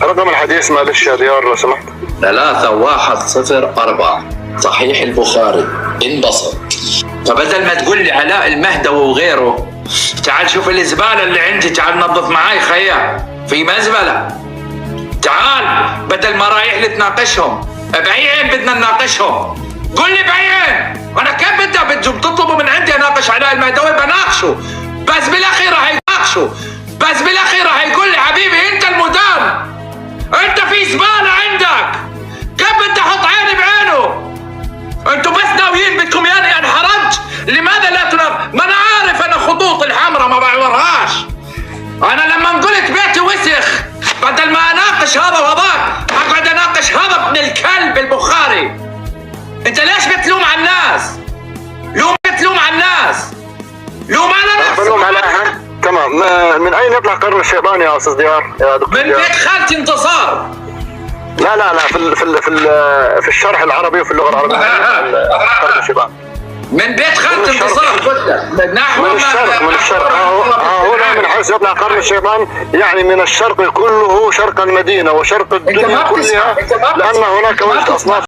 رقم الحديث معلش يا ديار لو سمحت. 3104 صحيح البخاري. انبسط. فبدل ما تقول لي علاء المهدوي وغيره، تعال شوف الزباله اللي عندي، تعال نظف معاي خيا في مزبله. تعال بدل ما رايح لي تناقشهم، بعين بدنا نناقشهم. قول لي بعين، انا كيف بدي بتطلبوا من عندي اناقش علاء المهدوي؟ بناقشه، بس بالاخير هيناقشوا، بس بالاخير هيقول لي حبيبي انت المدام، انت في زباله عندك، كيف بدي احط عيني بعينه؟ انتوا بس ناويين بدكم ياني انحرج؟ لماذا لا ما انا عارف انا خطوط الحمراء ما بعورهاش. انا لما قلت بيتي وسخ، بدل ما اناقش هذا وهذاك اقعد اناقش هذا ابن الكلب البخاري. انت ليش بتلوم على الناس؟ بتلوم على الناس، لوم على نفسك. بلوم على تمام. من اين يطلع قرن الشيطان يا استاذ ديار يا دكتور؟ من بيت خالتي انتصار. لا في الشرح العربي وفي اللغه العربيه قرن الشيطان. من بيت خالتي انتصار نحو من الشرق هنا من حيث يطلع قرن الشيطان، يعني من الشرق كله، شرق المدينه وشرق الدنيا كلها، لان هناك وجه اصناف